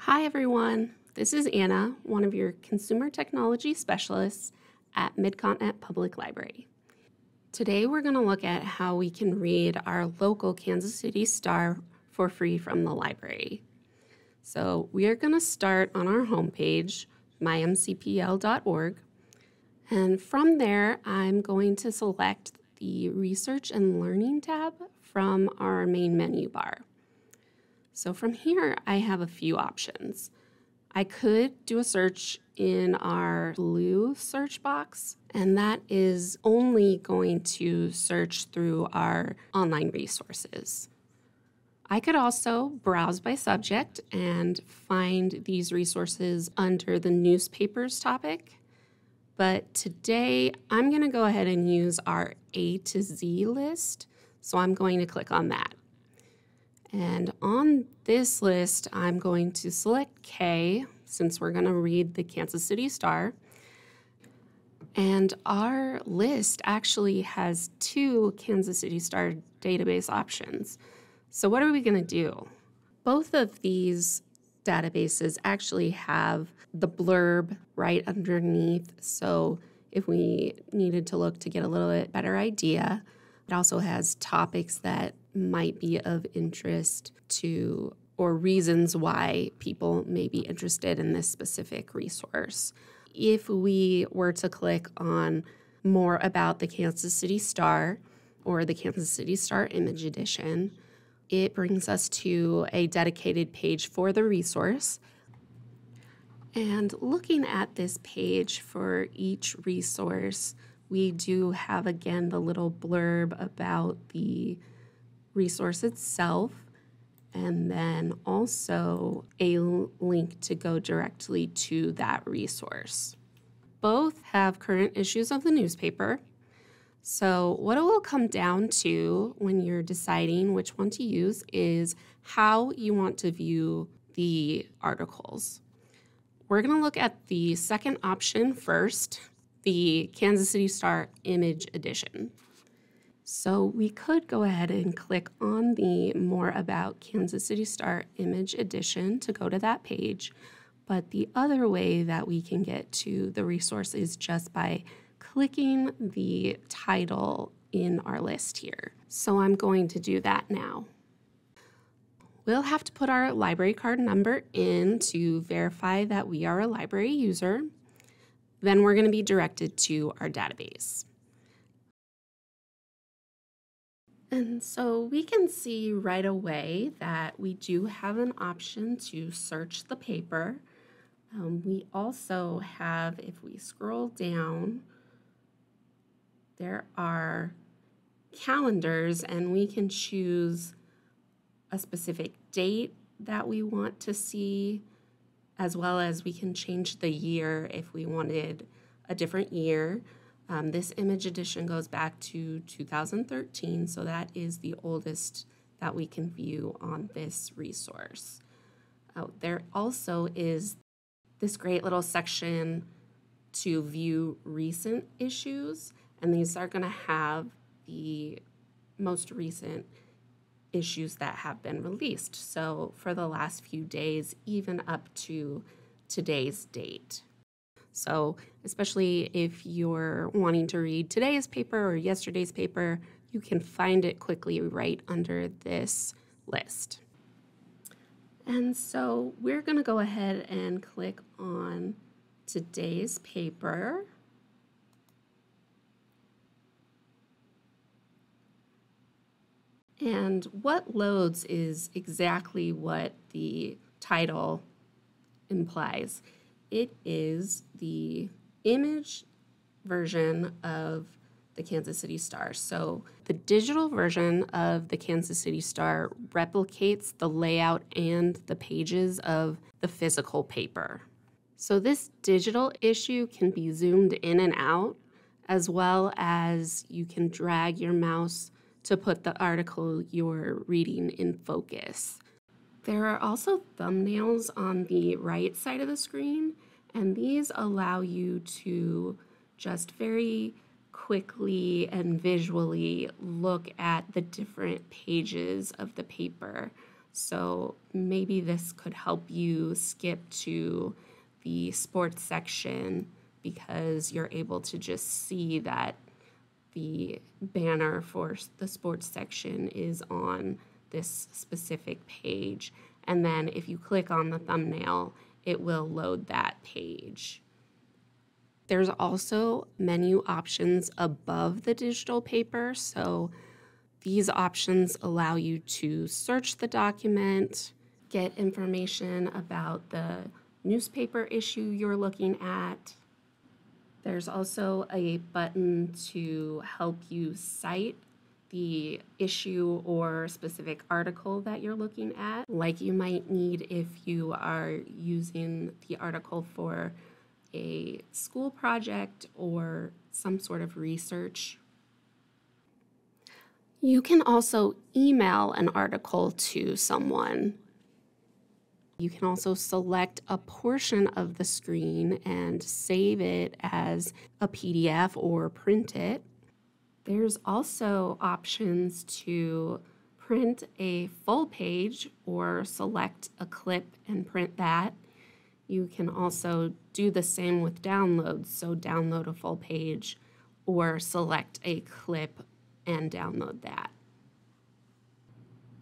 Hi everyone, this is Anna, one of your consumer technology specialists at Mid-Continent Public Library. Today we're going to look at how we can read our local Kansas City Star for free from the library. So we are going to start on our homepage, mymcpl.org, and from there I'm going to select the Research and Learning tab from our main menu bar. So from here, I have a few options. I could do a search in our blue search box, and that is only going to search through our online resources. I could also browse by subject and find these resources under the newspapers topic. But today, I'm going to go ahead and use our A to Z list, so I'm going to click on that. And on this list, I'm going to select K, since we're going to read the Kansas City Star. And our list actually has two Kansas City Star database options. So what are we going to do? Both of these databases actually have the blurb right underneath. So if we needed to look to get a little bit better idea, it also has topics that might be of interest to, or reasons why people may be interested in this specific resource. If we were to click on more about the Kansas City Star or the Kansas City Star Image Edition, it brings us to a dedicated page for the resource. And looking at this page for each resource, we do have, again, the little blurb about the resource itself, and then also a link to go directly to that resource. Both have current issues of the newspaper. So what it will come down to when you're deciding which one to use is how you want to view the articles. We're going to look at the second option first, the Kansas City Star Image Edition. So we could go ahead and click on the More About Kansas City Star Image Edition to go to that page. But the other way that we can get to the resource is just by clicking the title in our list here. So I'm going to do that now. We'll have to put our library card number in to verify that we are a library user. Then we're going to be directed to our database. And so we can see right away that we do have an option to search the paper. We also have, if we scroll down, there are calendars, and we can choose a specific date that we want to see, as well as we can change the year if we wanted a different year. This image edition goes back to 2013, so that is the oldest that we can view on this resource. There also is this great little section to view recent issues, and these are going to have the most recent issues that have been released. So for the last few days, even up to today's date. So especially if you're wanting to read today's paper or yesterday's paper, you can find it quickly right under this list. And so we're going to go ahead and click on today's paper. And what loads is exactly what the title implies. It is the image version of the Kansas City Star. So the digital version of the Kansas City Star replicates the layout and the pages of the physical paper. So this digital issue can be zoomed in and out, as well as you can drag your mouse to put the article you're reading in focus. There are also thumbnails on the right side of the screen, and these allow you to just very quickly and visually look at the different pages of the paper. So maybe this could help you skip to the sports section because you're able to just see that the banner for the sports section is on this specific page. And then if you click on the thumbnail, it will load that page. There's also menu options above the digital paper. So these options allow you to search the document, get information about the newspaper issue you're looking at. There's also a button to help you cite the issue or specific article that you're looking at, like you might need if you are using the article for a school project or some sort of research. You can also email an article to someone. You can also select a portion of the screen and save it as a PDF or print it. There's also options to print a full page or select a clip and print that. You can also do the same with downloads, so download a full page or select a clip and download that.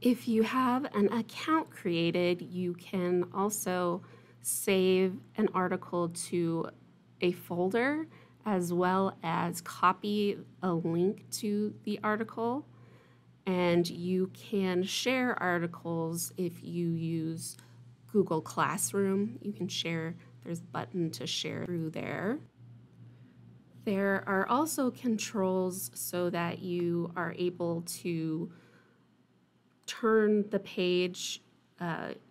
If you have an account created, you can also save an article to a folder as well as copy a link to the article. And you can share articles if you use Google Classroom. You can share, there's a button to share through there. There are also controls so that you are able to turn the page.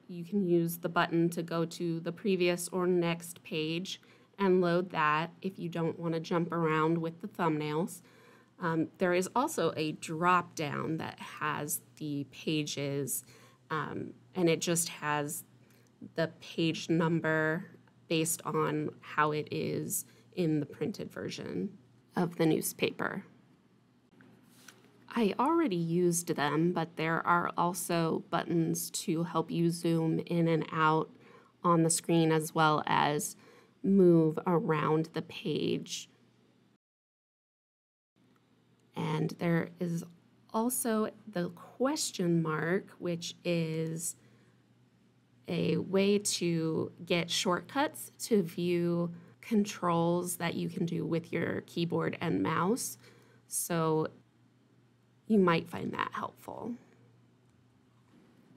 You can use the button to go to the previous or next page and load that if you don't want to jump around with the thumbnails. There is also a drop down that has the pages, and it just has the page number based on how it is in the printed version of the newspaper. I already used them, but there are also buttons to help you zoom in and out on the screen as well as move around the page. And there is also the question mark, which is a way to get shortcuts to view controls that you can do with your keyboard and mouse. So you might find that helpful.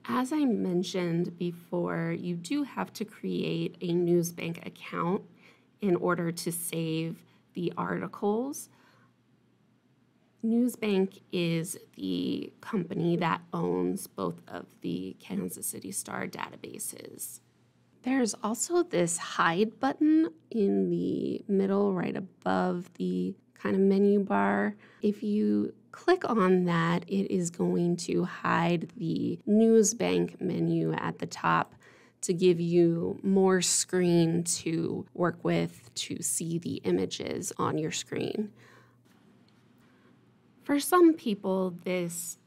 As I mentioned before, you do have to create a Newsbank account in order to save the articles. Newsbank is the company that owns both of the Kansas City Star databases. There's also this hide button in the middle right above the kind of menu bar. If you click on that, it is going to hide the Newsbank menu at the top to give you more screen to work with to see the images on your screen. For some people, this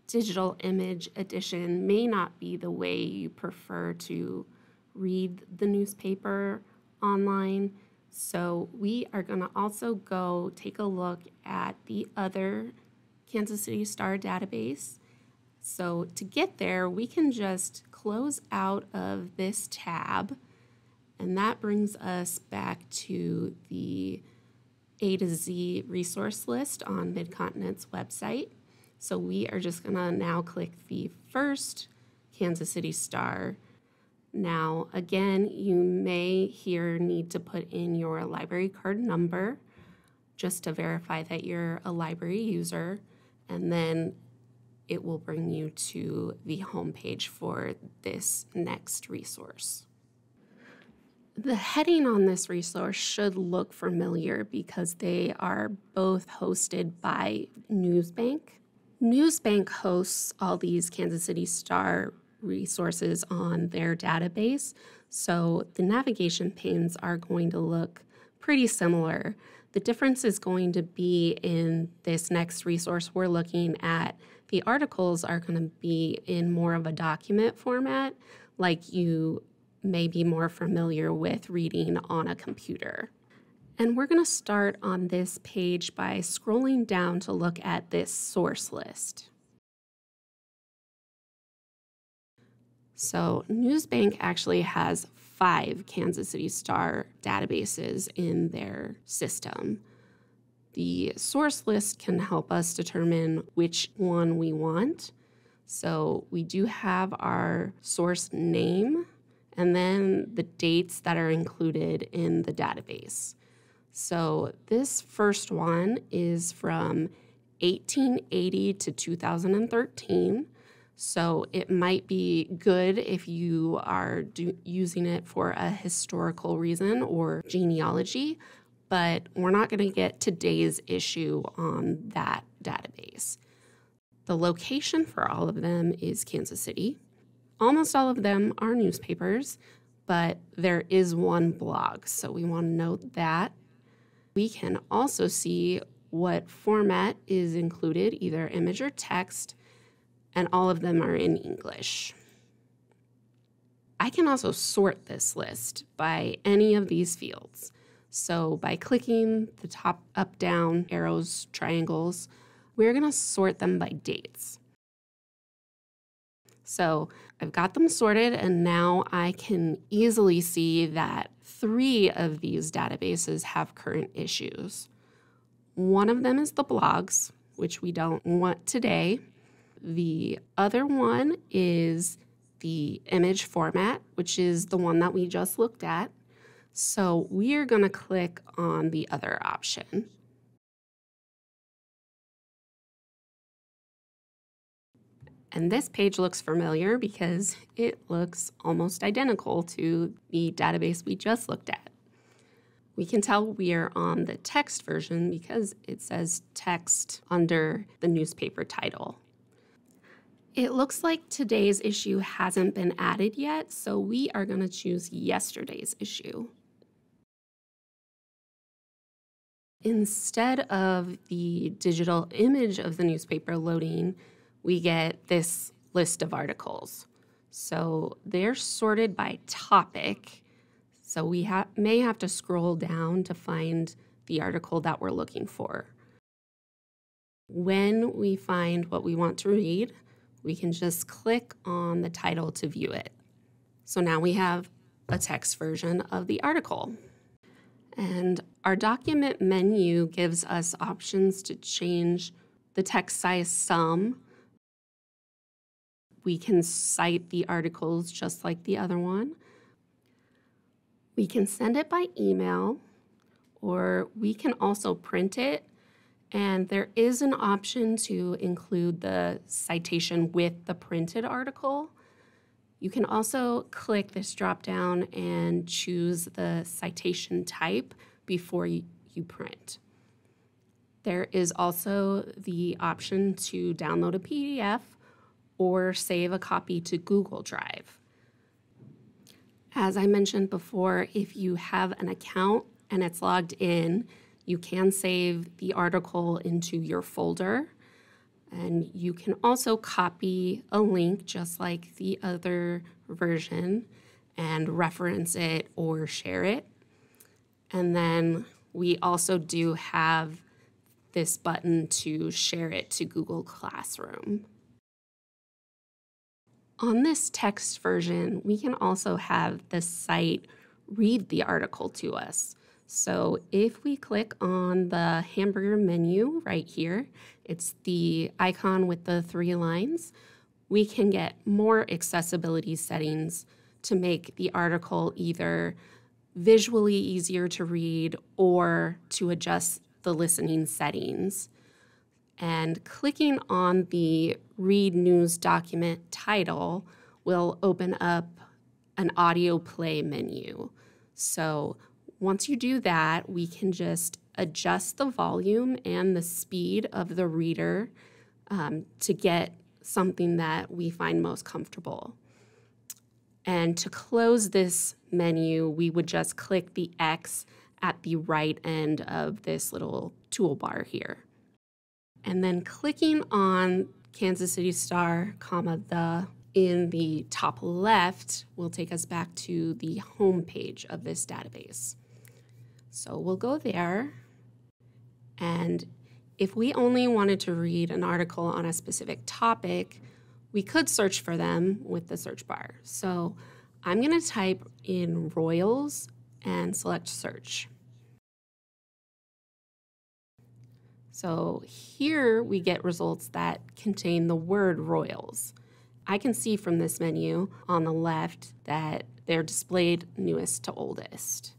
digital image edition may not be the way you prefer to read the newspaper online. So we are going to also go take a look at the other Kansas City Star database. So to get there, we can just close out of this tab, and that brings us back to the A to Z resource list on Mid-Continent's website. So we are just going to now click the first Kansas City Star. Now, again, you may here need to put in your library card number just to verify that you're a library user, and then it will bring you to the home page for this next resource. The heading on this resource should look familiar because they are both hosted by Newsbank. Newsbank hosts all these Kansas City Star resources on their database, so the navigation panes are going to look pretty similar. The difference is going to be in this next resource we're looking at The articles are going to be in more of a document format, like you may be more familiar with reading on a computer. And we're going to start on this page by scrolling down to look at this source list. So Newsbank actually has 5 Kansas City Star databases in their system. The source list can help us determine which one we want. So we do have our source name and then the dates that are included in the database. So this first one is from 1880 to 2013. So it might be good if you are using it for a historical reason or genealogy, but we're not going to get today's issue on that database. The location for all of them is Kansas City. Almost all of them are newspapers, but there is one blog, so we want to note that. We can also see what format is included, either image or text, and all of them are in English. I can also sort this list by any of these fields. So by clicking the top, up, down, arrows, triangles, we're going to sort them by dates. So I've got them sorted, and now I can easily see that 3 of these databases have current issues. One of them is the blogs, which we don't want today. The other one is the image format, which is the one that we just looked at. So we're going to click on the other option. And this page looks familiar because it looks almost identical to the database we just looked at. We can tell we are on the text version because it says text under the newspaper title. It looks like today's issue hasn't been added yet, so we are going to choose yesterday's issue. Instead of the digital image of the newspaper loading, we get this list of articles. So they're sorted by topic. So we may have to scroll down to find the article that we're looking for. When we find what we want to read, we can just click on the title to view it. So now we have a text version of the article. And our document menu gives us options to change the text size some. We can cite the articles just like the other one. We can send it by email, or we can also print it. And there is an option to include the citation with the printed article. You can also click this drop-down and choose the citation type before you print. There is also the option to download a PDF or save a copy to Google Drive. As I mentioned before, if you have an account and it's logged in, you can save the article into your folder. And you can also copy a link just like the other version and reference it or share it. And then we also do have this button to share it to Google Classroom. On this text version, we can also have the site read the article to us. So if we click on the hamburger menu right here, it's the icon with the 3 lines, we can get more accessibility settings to make the article either visually easier to read or to adjust the listening settings. And clicking on the Read News Document title will open up an audio play menu. So once you do that, we can just adjust the volume and the speed of the reader to get something that we find most comfortable. And to close this menu, we would just click the X at the right end of this little toolbar here. And then clicking on Kansas City Star, comma, the in the top left will take us back to the home page of this database. So we'll go there, and if we only wanted to read an article on a specific topic, we could search for them with the search bar. So I'm going to type in Royals and select search. So here we get results that contain the word Royals. I can see from this menu on the left that they're displayed newest to oldest.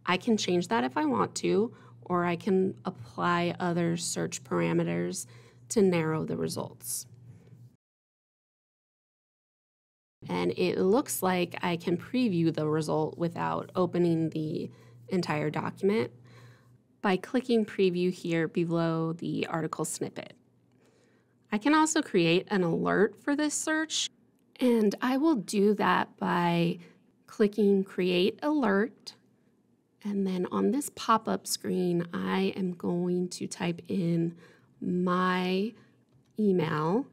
I can change that if I want to, or I can apply other search parameters to narrow the results. And it looks like I can preview the result without opening the entire document by clicking preview here below the article snippet. I can also create an alert for this search, and I will do that by clicking create alert, and then on this pop-up screen I am going to type in my email,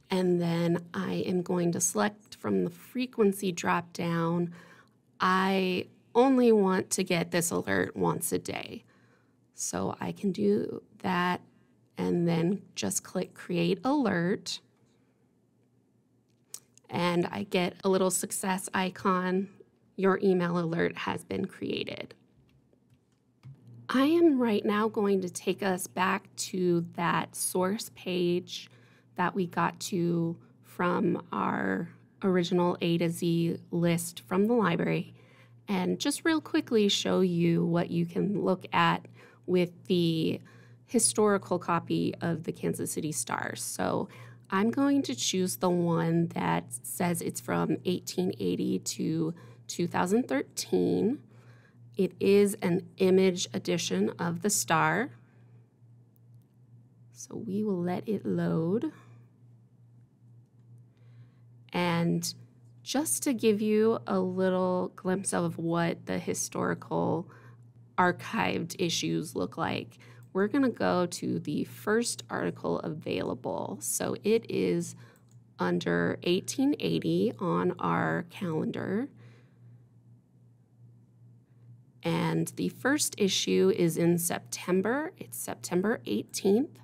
and then I am going to select from the frequency drop down. I only want to get this alert once a day. So I can do that and then just click create alert. And I get a little success icon. Your email alert has been created. I am right now going to take us back to that source page that we got to from our original A to Z list from the library, and just real quickly show you what you can look at with the historical copy of the Kansas City Star. So I'm going to choose the one that says it's from 1880 to 2013. It is an image edition of the Star. So we will let it load. And just to give you a little glimpse of what the historical archived issues look like, we're going to go to the first article available. So it is under 1880 on our calendar. And the first issue is in September. It's September 18th.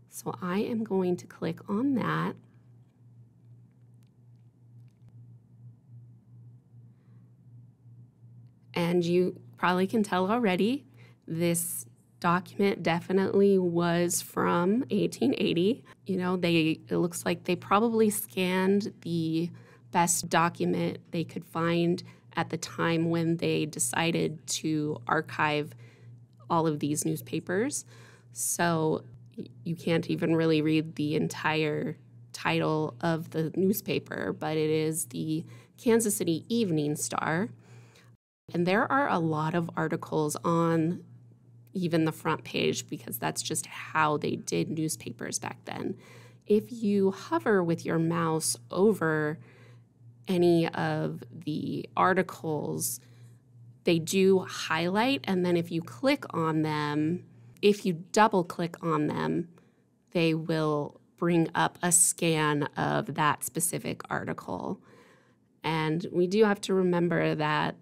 So I am going to click on that. And you probably can tell already, this document definitely was from 1880. You know, it looks like they probably scanned the best document they could find at the time when they decided to archive all of these newspapers. So you can't even really read the entire title of the newspaper, but it is the Kansas City Evening Star. And there are a lot of articles on even the front page because that's just how they did newspapers back then. If you hover with your mouse over any of the articles, they do highlight, and then if you click on them, if you double click on them, they will bring up a scan of that specific article. And we do have to remember that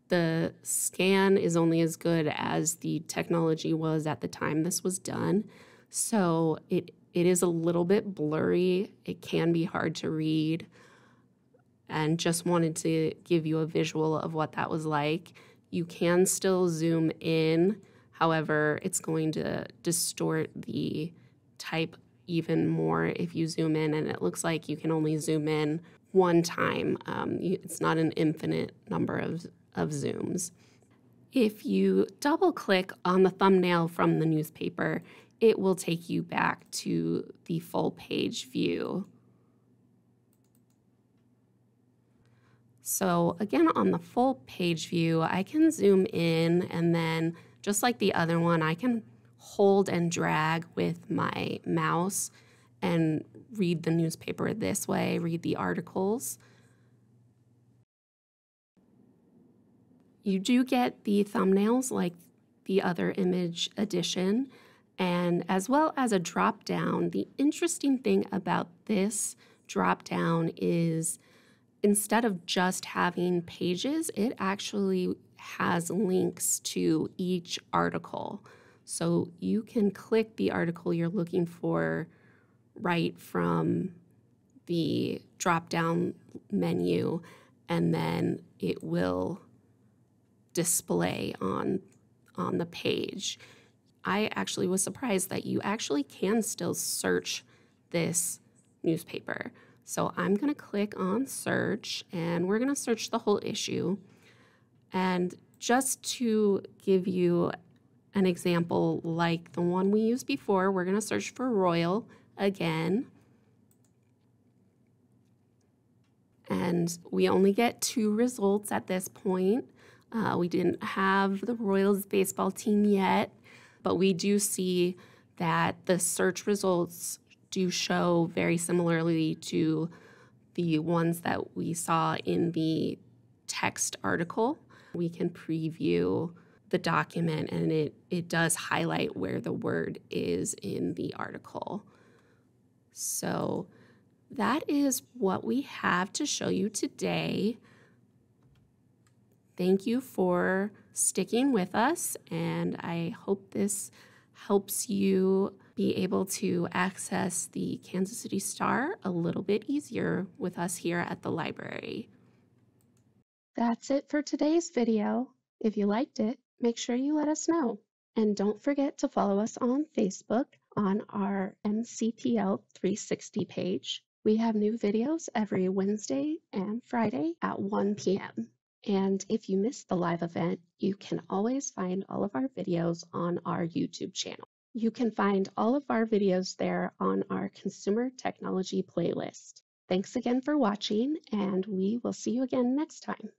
the scan is only as good as the technology was at the time this was done. So it is a little bit blurry. It can be hard to read. And just wanted to give you a visual of what that was like. You can still zoom in. However, it's going to distort the type even more if you zoom in, and it looks like you can only zoom in one time. It's not an infinite number of zooms. If you double click on the thumbnail from the newspaper, it will take you back to the full page view. So again, on the full page view, I can zoom in, and then just like the other one, I can hold and drag with my mouse and read the newspaper this way, read the articles. You do get the thumbnails like the other image edition, and as well as a drop down. The interesting thing about this drop down is instead of just having pages, it actually has links to each article. So you can click the article you're looking for right from the drop down menu, and then it will display on the page. I actually was surprised that you actually can still search this newspaper. So I'm going to click on search, and we're going to search the whole issue. And just to give you an example like the one we used before, we're going to search for Royal again. And we only get 2 results at this point. We didn't have the Royals baseball team yet, but we do see that the search results do show very similarly to the ones that we saw in the text article. We can preview the document, and it does highlight where the word is in the article. So that is what we have to show you today. Thank you for sticking with us, and I hope this helps you be able to access the Kansas City Star a little bit easier with us here at the library. That's it for today's video. If you liked it, make sure you let us know. And don't forget to follow us on Facebook on our MCPL 360 page. We have new videos every Wednesday and Friday at 1 p.m. And if you missed the live event, you can always find all of our videos on our YouTube channel. You can find all of our videos there on our Consumer Technology playlist. Thanks again for watching, and we will see you again next time.